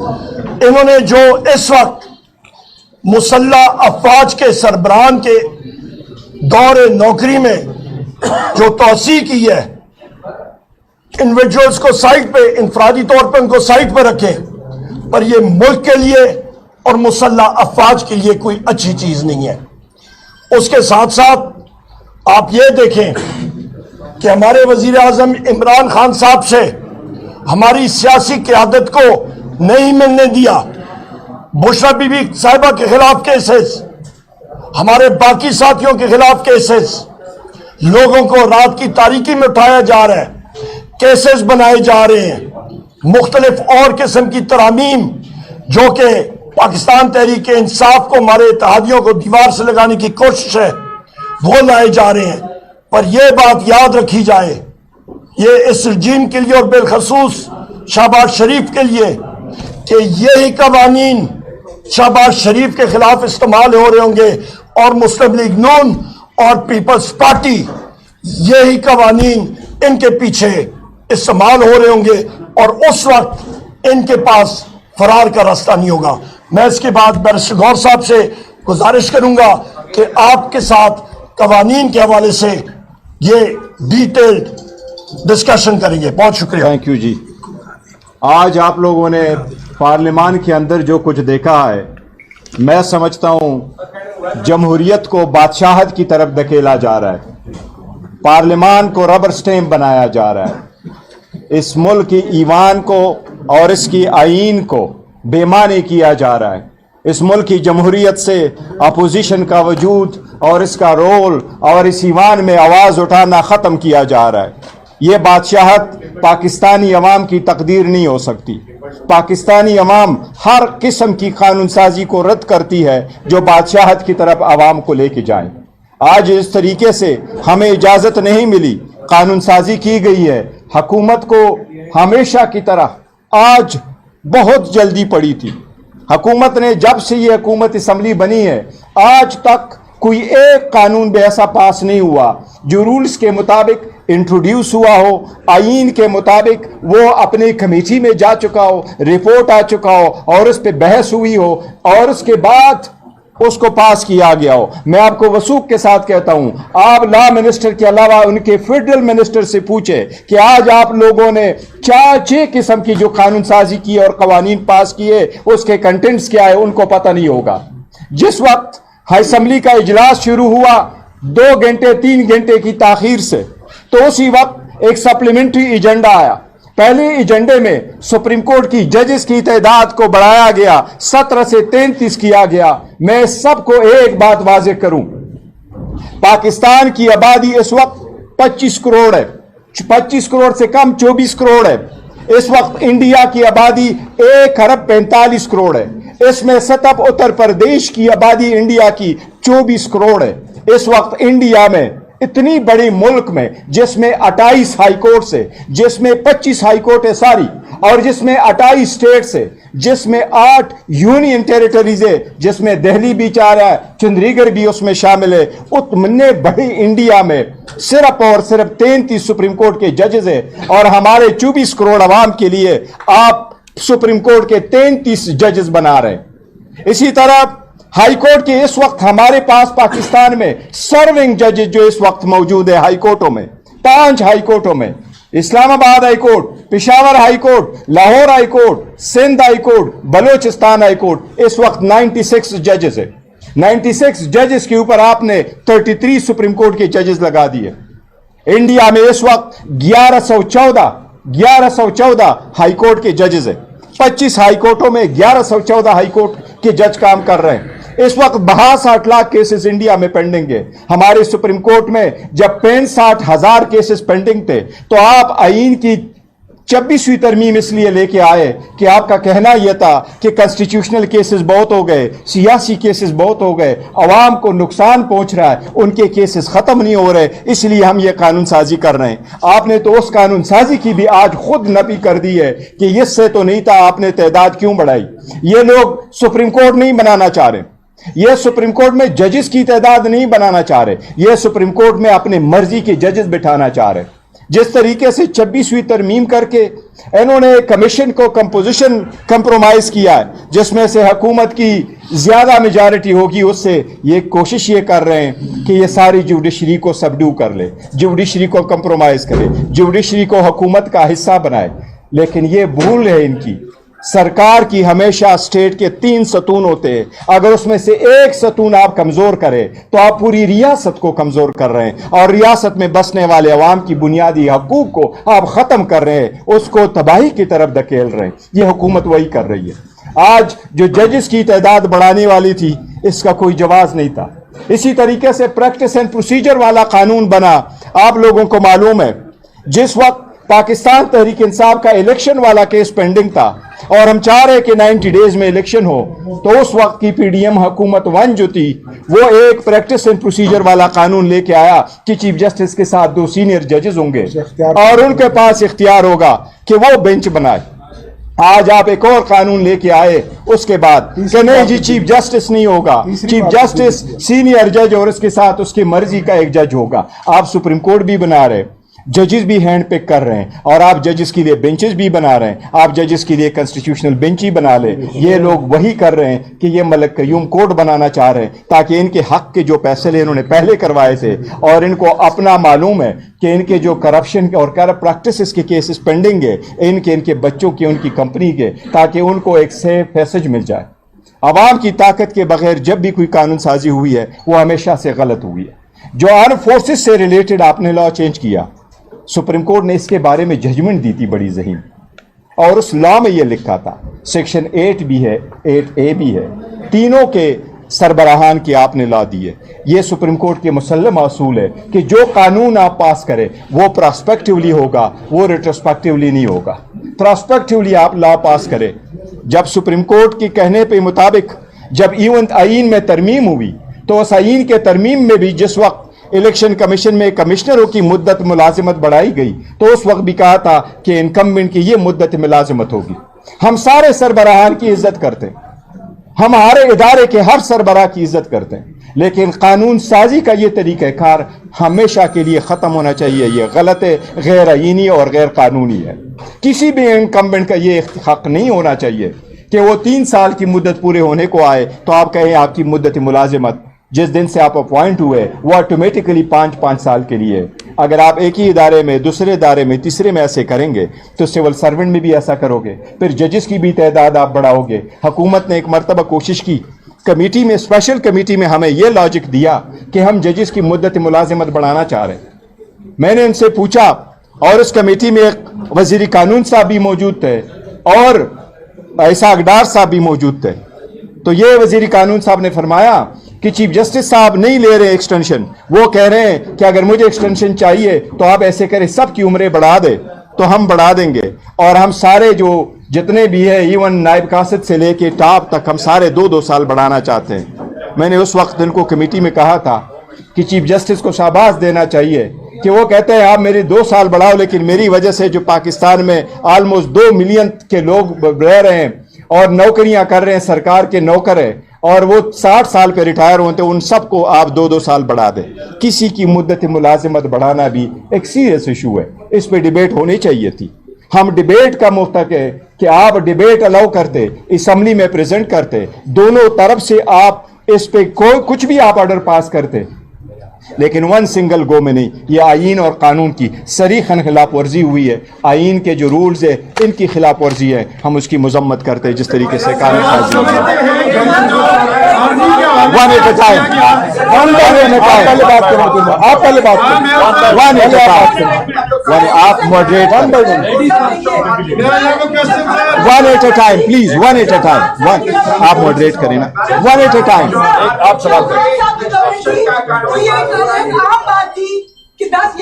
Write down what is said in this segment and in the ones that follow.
انہوں نے جو اس وقت مسلح افواج کے سربراہان کے دور نوکری میں جو توسیع کی ہے، انڈیویجولز کو سائٹ پہ، انفرادی طور پہ ان کو سائٹ پہ رکھیں، پر یہ ملک کے لیے اور مسلح افواج کے لیے کوئی اچھی چیز نہیں ہے۔ اس کے ساتھ ساتھ آپ یہ دیکھیں کہ ہمارے وزیر اعظم عمران خان صاحب سے ہماری سیاسی قیادت کو نہیں ملنے دیا۔ بشرا بی بی صاحبہ کے خلاف کیسز، ہمارے باقی ساتھیوں کے خلاف کیسز، لوگوں کو رات کی تاریکی میں اٹھایا جا رہا ہے، کیسز بنائے جا رہے ہیں، مختلف اور قسم کی ترامیم جو کہ پاکستان تحریک انصاف کو، ہمارے اتحادیوں کو دیوار سے لگانے کی کوشش ہے، وہ لائے جا رہے ہیں۔ پر یہ بات یاد رکھی جائے، یہ اس رجیم کے لیے اور بالخصوص شہباز شریف کے لیے، کہ یہی قوانین شہباز شریف کے خلاف استعمال ہو رہے ہوں گے اور مسلم لیگ نون اور پیپلز پارٹی، یہی قوانین ان کے پیچھے استعمال ہو رہے ہوں گے اور اس وقت ان کے پاس فرار کا راستہ نہیں ہوگا۔ میں اس کے بعد بیرسٹر غور صاحب سے گزارش کروں گا کہ آپ کے ساتھ قوانین کے حوالے سے یہ ڈیٹیلڈ ڈسکشن کریں گے۔ بہت شکریہ۔ تھینک یو جی۔ آج آپ لوگوں نے پارلیمان کے اندر جو کچھ دیکھا ہے، میں سمجھتا ہوں جمہوریت کو بادشاہت کی طرف دھکیلا جا رہا ہے، پارلیمان کو ربر سٹیمپ بنایا جا رہا ہے، اس ملک کی ایوان کو اور اس کی آئین کو بے معنی کیا جا رہا ہے، اس ملک کی جمہوریت سے اپوزیشن کا وجود اور اس کا رول اور اس ایوان میں آواز اٹھانا ختم کیا جا رہا ہے۔ یہ بادشاہت پاکستانی عوام کی تقدیر نہیں ہو سکتی۔ پاکستانی عوام ہر قسم کی قانون سازی کو رد کرتی ہے جو بادشاہت کی طرف عوام کو لے کے جائیں۔ آج اس طریقے سے ہمیں اجازت نہیں ملی، قانون سازی کی گئی ہے۔ حکومت کو ہمیشہ کی طرح آج بہت جلدی پڑی تھی۔ حکومت نے جب سے یہ حکومت اسمبلی بنی ہے، آج تک کوئی ایک قانون بھی ایسا پاس نہیں ہوا جو رولز کے مطابق انٹروڈیوس ہوا ہو، آئین کے مطابق وہ اپنی کمیٹی میں جا چکا ہو، رپورٹ آ چکا ہو اور اس پہ بحث ہوئی ہو اور اس کے بعد اس کو پاس کیا گیا ہو۔ میں آپ کو وثوق کے ساتھ کہتا ہوں، آپ لا منسٹر کے علاوہ ان کے فیڈرل منسٹر سے پوچھے کہ آج آپ لوگوں نے 4-6 قسم کی جو قانون سازی کی اور قوانین پاس کیے، اس کے کنٹینٹس کیا ہے، ان کو پتہ نہیں ہوگا۔ جس وقت اسمبلی کا اجلاس شروع ہوا 2 گھنٹے 3 گھنٹے کی تاخیر سے، تو اسی وقت ایک سپلیمنٹری ایجنڈا آیا۔ پہلے ایجنڈے میں سپریم کورٹ کی ججز کی تعداد کو بڑھایا گیا، 17 سے 33 کیا گیا۔ میں سب کو ایک بات واضح کروں، پاکستان کی آبادی اس وقت 25 کروڑ ہے، 25 کروڑ سے کم 24 کروڑ ہے۔ اس وقت انڈیا کی آبادی 1 ارب 45 کروڑ ہے۔ اس میں صرف اتر پردیش کی آبادی انڈیا کی 24 کروڑ ہے۔ اس وقت انڈیا میں اتنی بڑی ملک میں جس میں 28 ہائی کورٹس ہے، جس میں 25 ہائی کورٹ ہے ساری، اور جس میں 28 سٹیٹس ہے، جس میں 8 یونین ٹیریٹریز ہے، جس میں دہلی بھی چاہ رہا ہے، چندی گڑھ بھی اس میں شامل ہے، اتنے بڑی انڈیا میں صرف اور صرف 33 سپریم کورٹ کے ججز ہیں، اور ہمارے 24 کروڑ عوام کے لیے آپ سپریم کورٹ کے 33 ججز بنا رہے ہیں۔ اسی طرح ہائی کورٹ کے اس وقت ہمارے پاس پاکستان میں سرونگ ججز جو اس وقت موجود ہے ہائی کورٹوں میں، 5 ہائی کورٹوں میں، Islamabad high court, Peshawar high court, Lahore high court, Sindh high court, Balochistan high court, اس وقت 96 ججز ہے۔ 96 ججز کے اوپر آپ نے 33 سپریم کورٹ کے ججز لگا دیے۔ انڈیا میں اس وقت 1114 ہائی کورٹ کے ججز ہیں۔ 25 ہائی کورٹوں میں 1114 ہائی کورٹ کے جج کام کر رہے ہیں۔ اس وقت 62 لاکھ کیسز انڈیا میں پینڈنگ ہے۔ ہمارے سپریم کورٹ میں جب 65,000 کیسز پینڈنگ تھے تو آپ آئین کی 26ویں ترمیم اس لیے لے کے آئے کہ آپ کا کہنا یہ تھا کہ کنسٹیٹیوشنل کیسز بہت ہو گئے، سیاسی کیسز بہت ہو گئے، عوام کو نقصان پہنچ رہا ہے، ان کے کیسز ختم نہیں ہو رہے، اس لیے ہم یہ قانون سازی کر رہے ہیں۔ آپ نے تو اس قانون سازی کی بھی آج خود نفی کر دی ہے کہ اس سے تو نہیں تھا، آپ نے تعداد کیوں بڑھائی؟ یہ لوگ سپریم کورٹ نہیں بنانا چاہ رہے، یہ سپریم کورٹ میں ججز کی تعداد نہیں بنانا چاہ رہے، یہ سپریم کورٹ میں اپنے مرضی کے ججز بٹھانا چاہ رہے۔ जिस तरीके से 26वीं तरमीम करके इन्होंने कमीशन को कंपोजिशन कंप्रोमाइज किया है, जिसमें से हुकूमत की ज्यादा मेजॉरिटी होगी, उससे ये कोशिश ये कर रहे हैं कि ये सारी जुडिशरी को सबड्यू कर ले, जुडिशरी को कंप्रोमाइज करे, जुडिशरी को हुकूमत का हिस्सा बनाए। लेकिन ये भूल है इनकी, सरकार की हमेशा स्टेट के 3 सतून होते हैं, अगर उसमें से एक सतून आप कमजोर करें तो आप पूरी रियासत को कमजोर कर रहे हैं, और रियासत में बसने वाले अवाम की बुनियादी हकूक को आप खत्म कर रहे हैं, उसको तबाही की तरफ धकेल रहे हैं। ये हुकूमत वही कर रही है। आज जो जजेस की तादाद बढ़ाने वाली थी, इसका कोई जवाब नहीं था। इसी तरीके से प्रैक्टिस एंड प्रोसीजर वाला कानून बना। आप लोगों को मालूम है, जिस वक्त पाकिस्तान तहरीक इंसाफ का इलेक्शन वाला केस पेंडिंग था और हम चाह रहे कि 90 डेज में इलेक्शन हो, तो उस वक्त की पीडीएम हुकूमत 1 जो थी, वो एक प्रैक्टिस एंड प्रोसीजर वाला कानून लेके आया कि चीफ जस्टिस के साथ 2 सीनियर जजेस होंगे और उनके पास इख्तियार होगा कि वो बेंच बनाए। आज आप एक और कानून लेके आए उसके बाद कि नहीं जी चीफ जस्टिस नहीं होगा, चीफ जस्टिस सीनियर जज और उसके साथ उसकी मर्जी का एक जज होगा। आप सुप्रीम कोर्ट भी बना रहे, जजेस भी हैंड पिक कर रहे हैं, और आप जजेस के लिए बेंचेस भी बना रहे हैं। आप जजेस के लिए कॉन्स्टिट्यूशनल बेंच ही बना ले। ये लोग वही कर रहे हैं कि ये मलक कयूम कोर्ट बनाना चाह रहे हैं, ताकि इनके हक के जो फैसले इन्होंने पहले करवाए थे, और इनको अपना मालूम है कि इनके जो करप्शन और करप्ट प्रैक्टिसेस के केसेस पेंडिंग है, इनके बच्चों के, उनकी कंपनी के, ताकि उनको एक सेफ पैसेज मिल जाए। अवाम की ताकत के बगैर जब भी कोई कानून साजी हुई है, वो हमेशा से गलत हुई है। जो आर्म फोर्सेस से रिलेटेड आपने लॉ चेंज किया, सुप्रीम कोर्ट ने इसके बारे में जजमेंट दी थी बड़ी ज़हीन, और उस लॉ में यह लिखा था, सेक्शन 8 भी है, 8A भी है, तीनों के सरबराहान की आपने लॉ दी है। यह सुप्रीम कोर्ट के मुसल्लम असूल है कि जो कानून आप पास करें वो प्रॉस्पेक्टिवली होगा, वो रिट्रोस्पेक्टिवली नहीं होगा। प्रॉस्पेक्टिवली आप लॉ पास करें। जब सुप्रीम कोर्ट के कहने के मुताबिक जब इवन आईन में तरमीम हुई, तो उस आईन के तरमीम में भी जिस वक्त इलेक्शन कमीशन में कमिश्नरों की मुद्दत मुलाजिमत बढ़ाई गई, तो उस वक्त भी कहा था कि इनकम्बेंट की ये मुद्दत मुलाजिमत होगी। हम सारे सरबराहान की इज्जत करते हैं, हमारे इदारे के हर सरबराह की इज्जत करते हैं, लेकिन कानून साजी का ये तरीक़ाकार हमेशा के लिए ख़त्म होना चाहिए। ये गलत है, गैर आईनी और गैर कानूनी है। किसी भी इनकम्बेंट का ये हक नहीं होना चाहिए कि वो 3 साल की मुद्दत पूरे होने को आए तो आप कहें आपकी मुद्दत मुलाजिमत जिस दिन से आप अपॉइंट हुए वो ऑटोमेटिकली 5-5 साल के लिए। अगर आप एक ही इदारे में, दूसरे इदारे में, तीसरे में ऐसे करेंगे तो सिविल सर्वेंट में भी ऐसा करोगे, फिर जजेस की भी तादाद आप बढ़ाओगे। हुकूमत ने एक मरतबा कोशिश की, कमेटी में, स्पेशल कमेटी में हमें यह लॉजिक दिया कि हम जजेस की मुद्दत मुलाजिमत बढ़ाना चाह रहे हैं। मैंने उनसे पूछा, और इस कमेटी में एक वजीर कानून साहब भी मौजूद थे और ऐसा अगडार साहब भी मौजूद थे, तो ये वजीर कानून साहब ने फरमाया कि चीफ जस्टिस साहब नहीं ले रहे एक्सटेंशन, वो कह रहे हैं कि अगर मुझे एक्सटेंशन चाहिए तो आप ऐसे करें, सबकी उम्रें बढ़ा दे, तो हम बढ़ा देंगे, और हम सारे जो जितने भी है, इवन नायब कासिद से लेके टॉप तक, हम सारे 2-2 साल बढ़ाना चाहते हैं। मैंने उस वक्त इनको कमेटी में कहा था कि चीफ जस्टिस को शाबाश देना चाहिए कि वो कहते हैं आप मेरी 2 साल बढ़ाओ, लेकिन मेरी वजह से जो पाकिस्तान में ऑलमोस्ट 2 मिलियन के लोग रह रहे हैं और नौकरियां कर रहे हैं, सरकार के नौकर है, और वो 60 साल पे रिटायर होते, उन सबको आप 2-2 साल बढ़ा दें। किसी की मुद्दत मुलाजिमत बढ़ाना भी एक सीरियस इशू है, इस पे डिबेट होनी चाहिए थी। हम डिबेट का मुफ्तक है कि आप डिबेट अलाउ करते, असम्बली में प्रेजेंट करते, दोनों तरफ से आप इस पे कोई कुछ भी आप ऑर्डर पास करते, लेकिन वन सिंगल गो में नहीं। ये आईन और कानून की सरीखन खिलाफ वर्जी हुई है। आईन के जो रूल्स है इनकी खिलाफ वर्जी है, हम उसकी मजम्मत करते हैं। जिस तरीके से कानून वन एट टाइम, आप पहले बात करें, वन एट टाइम, आप moderate, one at a time please, one at a time, one आप मॉडरेट करें ना, वन एट अ टाइम। आप सवाल आम बात थी कि 10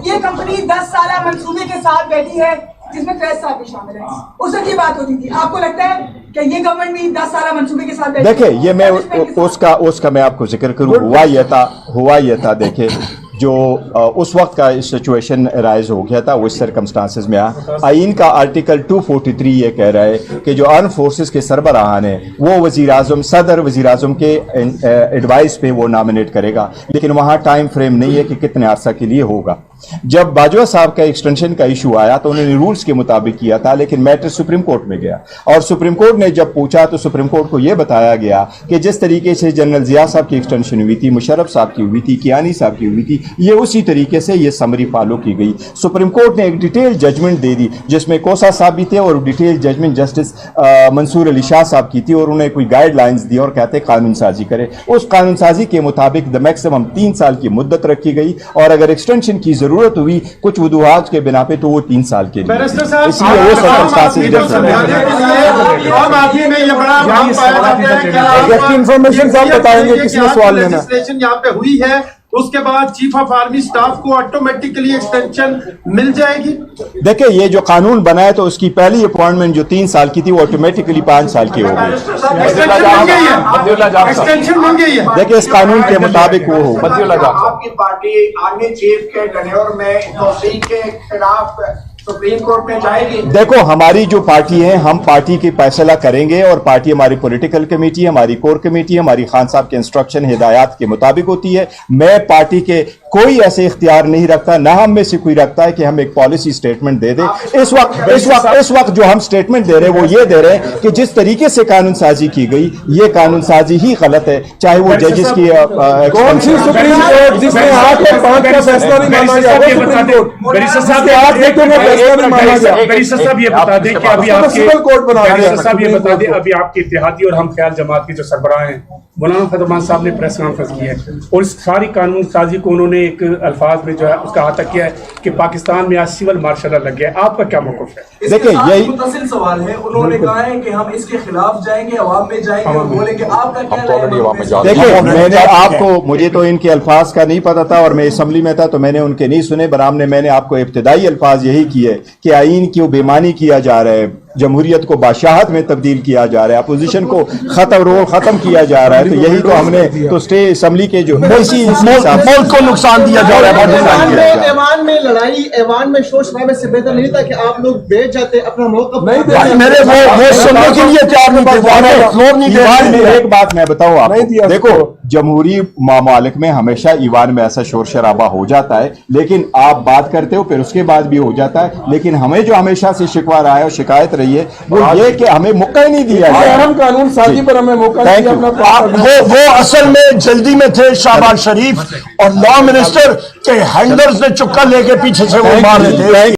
ये कंपनी 10 साल मंसूबे के साथ बैठी है, जिसमें फैज साहब भी शामिल है। उस वक्त ये बात होती थी, आपको लगता है कि ये गवर्नमेंट भी 10 साल मंसूबे के साथ बैठी है? देखिए, ये मैं उसका मैं आपको जिक्र करूं, हुआ यह था देखिए, जो उस वक्त का सिचुएशन राइज हो गया था, वो इस सर्कमस्टांसेस में आईन का आर्टिकल 243 ये कह रहा है कि जो आर्म फोर्सेस के सरबराहान है वो वजीर आजम, सदर वजीर आजम के एडवाइस पे वो नॉमिनेट करेगा, लेकिन वहाँ टाइम फ्रेम नहीं है कि कितने अरसा के लिए होगा। जब बाजवा साहब का एक्सटेंशन का इशू आया तो उन्होंने रूल्स के मुताबिक किया था, लेकिन मैटर सुप्रीम कोर्ट में गया और सुप्रीम कोर्ट ने जब पूछा तो सुप्रीम कोर्ट को यह बताया गया कि जिस तरीके से जनरल जिया साहब की एक्सटेंशन हुई थी, मुशर्रफ साहब की हुई थी, कियानी साहब की हुई थी, ये उसी तरीके से ये समरी फॉलो की गई। सुप्रीम कोर्ट ने एक डिटेल जजमेंट दे दी जिसमें कोसा साहब भी थे और detail judgment justice Mansoor Ali Shah साहब की थी, और उन्हें कोई गाइडलाइंस दी और कहते कानून साजी करे। उस कानून साजी के मुताबिक द मैक्सिमम 3 साल की मुद्दत रखी गई और अगर एक्सटेंशन की जरूरत हुई कुछ वजूहात के बिना पे तो वो 3 साल के लिए, इसलिए वो सर्कमस्टांसेस इंफॉर्मेशन आप बताएंगे किसने सवाल लेना यहाँ पे हुई है, उसके बाद चीफ ऑफ आर्मी स्टाफ को ऑटोमेटिकली एक्सटेंशन मिल जाएगी। देखिए ये जो कानून बना है तो उसकी पहली अपॉइंटमेंट जो 3 साल की थी वो ऑटोमेटिकली 5 साल की हो गई। एक्सटेंशन मिल गई है। देखिए इस कानून के मुताबिक वो हो। आपकी पार्टी आर्मी चीफ के टेन्योर में तोसीक के खिलाफ सुप्रीम कोर्ट में जाएगी। देखो हमारी जो पार्टी है, हम पार्टी की फैसला करेंगे और पार्टी हमारी पॉलिटिकल कमेटी है, हमारी कोर कमेटी है, हमारी खान साहब के इंस्ट्रक्शन हिदायत के मुताबिक होती है। मैं पार्टी के कोई ऐसे इख्तियार नहीं रखता, ना हम में से कोई रखता है कि हम एक पॉलिसी स्टेटमेंट दे दें। इस वक्त जो हम स्टेटमेंट दे रहे हैं वो ये दे रहे हैं कि जिस तरीके से कानून साजी की गई ये कानून साजी ही गलत है, चाहे वो जजेस की कौन सी सुप्रीम कोर्ट जिसने 8 और 5 का फैसला नहीं माना गया, वो सुप्रीम कोर्ट। बैरिस्टर साहब ये बता दें कि अभी अभी आपके इत्तेहादी और हम ख्याल जमात के जो सरबराह हैं मौलाना फैज़ुर्रहमान साहब ने प्रेस कॉन्फ्रेंस की है और इस सारी कानून साजी को उन्होंने एक अल्फाज में जो है उसका अहाता किया है कि पाकिस्तान में आज सिविल मार्शल लॉ लग गया है। आपका क्या मौक़िफ़ है? देखिए यही मुतसिल सवाल है, उन्होंने कहा है कि हम इसके खिलाफ जाएंगे, अवाम में जाएंगे और बोलेंगे। आपका क्या राय है? देखिए मैंने आपको, मुझे तो इनके अल्फाज का नहीं पता था और मैं असम्बली में था तो मैंने उनके नहीं सुने, बरामने मैंने आपको इब्तिदाई अल्फाज यही किए कि आईन की बेईमानी किया जा रहा है, जमहूरियत को बादशाहत में तब्दील किया जा रहा है, अपोजिशन को खत्म किया जा रहा है। तो यही तो हमने तो स्टे असम्बली के जो मुल्क को नुकसान दिया जा रहा है। ऐवान में लड़ाई, ऐवान में शोर शराबे से बेहतर नहीं था कि आप लोग बैठ जाते, अपना मौक़िफ़ नहीं देते। मेरे वो सुनने के लिए तैयार नहीं थे। एक बात मैं बताऊं आपको, देखो जमहूरी मामलिक में हमेशा ईवान में ऐसा शोर शराबा हो जाता है, लेकिन आप बात करते हो फिर उसके बाद भी हो जाता है। लेकिन हमें जो हमेशा से शिकवा रहा है और शिकायत रही है वो ये कि हमें मौका ही नहीं दिया गया। हम कानून साजी पर हमें मौका नहीं दिया। वो असल में जल्दी में थे शहबाज शरीफ और लॉ मिनिस्टर के हैंडलर्स ने चुक्का लेके पीछे से वो मार रहे थे।